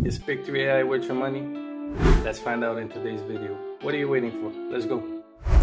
Is Pictory.ai worth your money? Let's find out in today's video. What are you waiting for? Let's go.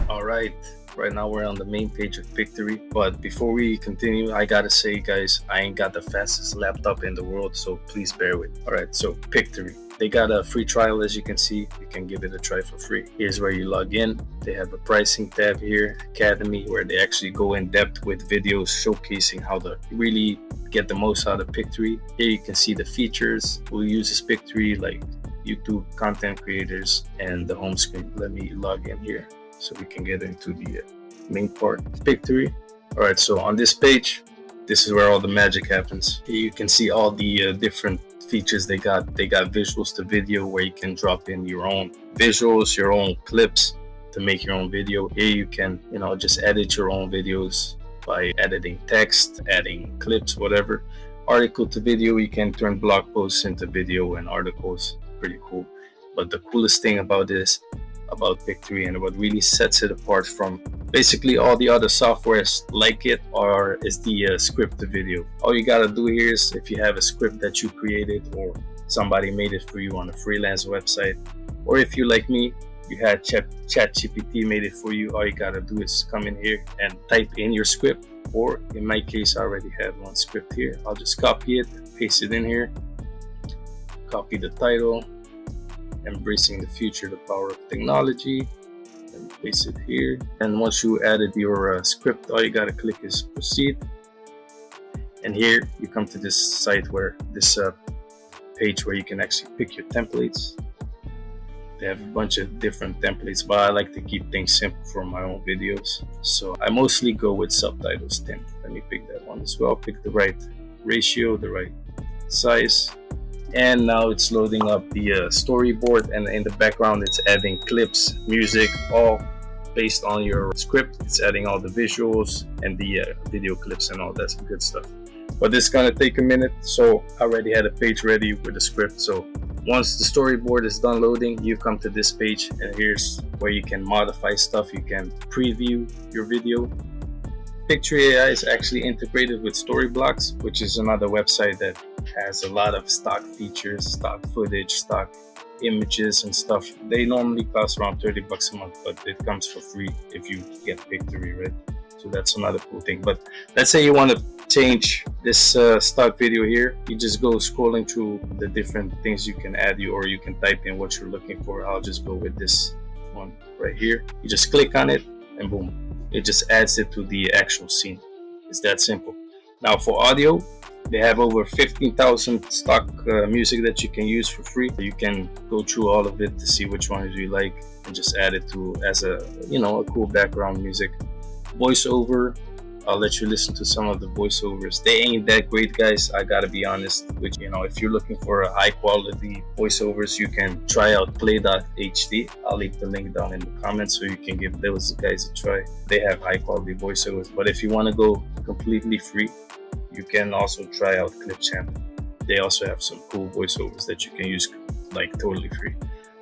All right, right now we're on the main page of Pictory, but before we continue, I gotta say, guys, I ain't got the fastest laptop in the world, so please bear with. All right, so Pictory, they got a free trial. As you can see, you can give it a try for free. Here's where you log in. They have a pricing tab here, Academy, where they actually go in depth with videos showcasing how to really get the most out of Pictory. Here you can see the features, who uses Pictory, like YouTube content creators, and the home screen. Let me log in here so we can get into the main part, Pictory. All right, so on this page, this is where all the magic happens. Here you can see all the different features they got. They got visuals to video, where you can drop in your own visuals, your own clips to make your own video. Here you can, just edit your own videos by editing text, adding clips, whatever. Article to video, you can turn blog posts into video and articles. Pretty cool. But the coolest thing about this, about Pictory, and what really sets it apart from basically all the other softwares like it, is the script to video. All you gotta do here is, if you have a script that you created or somebody made it for you on a freelance website, or if you, like me, you had ChatGPT made it for you, all you gotta do is come in here and type in your script. Or in my case, I already have one script here. I'll just copy it, paste it in here, copy the title, Embracing the Future, the Power of Technology, and paste it here. And once you added your script, all you gotta click is proceed. And here you come to this site, where this page where you can actually pick your templates. They have a bunch of different templates, but I like to keep things simple for my own videos, so I mostly go with subtitles 10. Let me pick that one as well. Pick the right ratio, the right size. And now it's loading up the storyboard, and in the background it's adding clips, music, all based on your script. It's adding all the visuals and the video clips and all that good stuff. But this is gonna take a minute, so I already had a page ready with the script. So once the storyboard is done loading, you come to this page, and here's where you can modify stuff. You can preview your video. Pictory.ai is actually integrated with Storyblocks, which is another website that has a lot of stock features, stock footage, stock images and stuff. They normally cost around $30 a month, but it comes for free if you get Pictory, right? So that's another cool thing. But let's say you want to change this stock video here. You just go scrolling through the different things you can add, or you can type in what you're looking for. I'll just go with this one right here. You just click on it, and boom, it just adds it to the actual scene. It's that simple. Now for audio, they have over 15,000 stock music that you can use for free. You can go through all of it to see which ones you like and just add it to as a cool background music. Voiceover, I'll let you listen to some of the voiceovers. They ain't that great, guys, I gotta be honest. Which, if you're looking for a high quality voiceovers, you can try out play.hd. I'll leave the link down in the comments so you can give those guys a try. They have high quality voiceovers. But if you want to go completely free, you can also try out Clip Channel. They also have some cool voiceovers that you can use like totally free.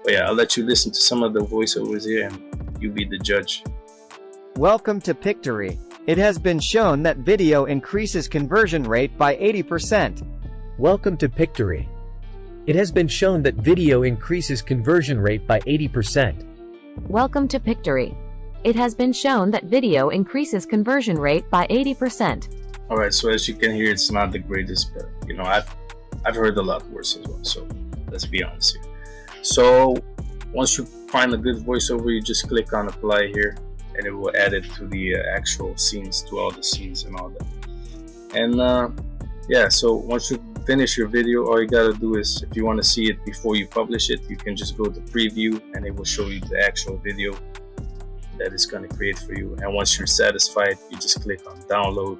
But yeah, I'll let you listen to some of the voiceovers here, and you be the judge. Welcome to Pictory. It has been shown that video increases conversion rate by 80%. Welcome to Pictory. It has been shown that video increases conversion rate by 80%. Welcome to Pictory. It has been shown that video increases conversion rate by 80%. All right, so as you can hear, it's not the greatest, but I've heard a lot worse as well. So let's be honest here. So once you find a good voiceover, you just click on apply here, and it will add it to the actual scenes, to all the scenes and all that. And yeah, so once you finish your video, all you gotta do is, if you want to see it before you publish it, you can just go to preview, and it will show you the actual video that it's going to create for you. And once you're satisfied, you just click on download,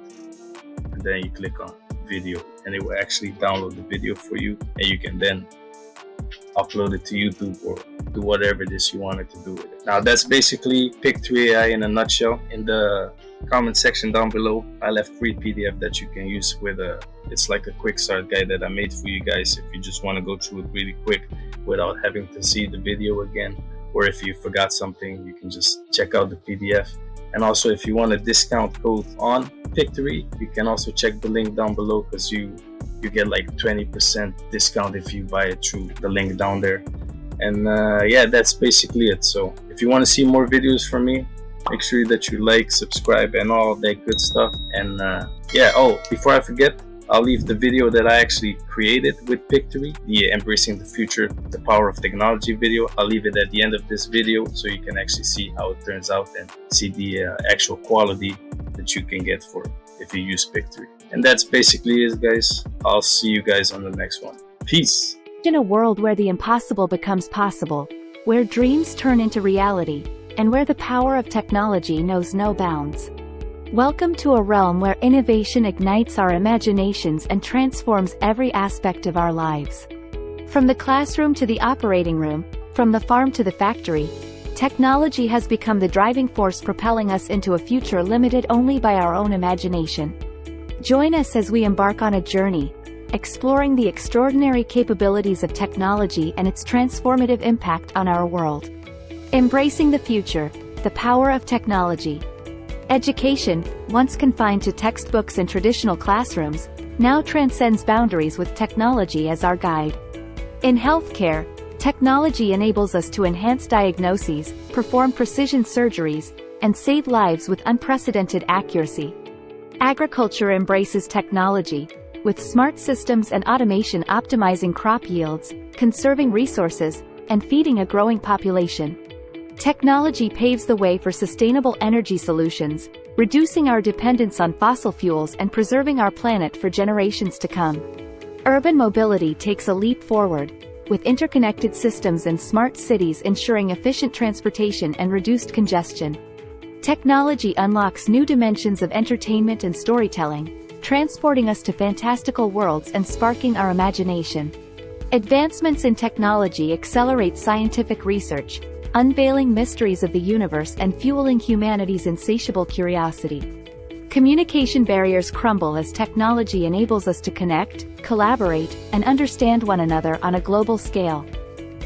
and then you click on video, and it will actually download the video for you, and you can then upload it to YouTube or do whatever it is you wanted to do with it. Now that's basically Pictory.ai in a nutshell. In the comment section down below, I left free PDF that you can use with it's like a quick start guide that I made for you guys if you just want to go through it really quick without having to see the video again, or if you forgot something, you can just check out the PDF. And also, if you want a discount code on Pictory, you can also check the link down below, because you you get like 20% discount if you buy it through the link down there. And yeah, that's basically it. So if you want to see more videos from me, make sure that you like, subscribe, and all that good stuff. And yeah, oh, before I forget, I'll leave the video that I actually created with Pictory, the Embracing the Future, the Power of Technology video. I'll leave it at the end of this video so you can actually see how it turns out and see the actual quality that you can get for it if you use Pictory. And that's basically it, guys. I'll see you guys on the next one. Peace. In a world where the impossible becomes possible, where dreams turn into reality, and where the power of technology knows no bounds. Welcome to a realm where innovation ignites our imaginations and transforms every aspect of our lives. From the classroom to the operating room, from the farm to the factory, technology has become the driving force propelling us into a future limited only by our own imagination. Join us as we embark on a journey, exploring the extraordinary capabilities of technology and its transformative impact on our world. Embracing the future, the power of technology. Education, once confined to textbooks and traditional classrooms, now transcends boundaries with technology as our guide. In healthcare, technology enables us to enhance diagnoses, perform precision surgeries, and save lives with unprecedented accuracy. Agriculture embraces technology, with smart systems and automation optimizing crop yields, conserving resources, and feeding a growing population. Technology paves the way for sustainable energy solutions, reducing our dependence on fossil fuels and preserving our planet for generations to come. Urban mobility takes a leap forward, with interconnected systems and smart cities ensuring efficient transportation and reduced congestion. Technology unlocks new dimensions of entertainment and storytelling, transporting us to fantastical worlds and sparking our imagination. Advancements in technology accelerate scientific research, unveiling mysteries of the universe and fueling humanity's insatiable curiosity. Communication barriers crumble as technology enables us to connect, collaborate, and understand one another on a global scale.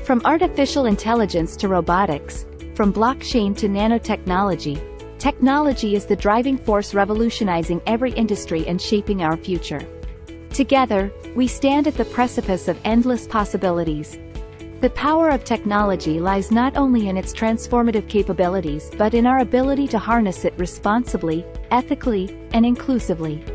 From artificial intelligence to robotics, from blockchain to nanotechnology, technology is the driving force revolutionizing every industry and shaping our future. Together, we stand at the precipice of endless possibilities. The power of technology lies not only in its transformative capabilities but in our ability to harness it responsibly, ethically, and inclusively.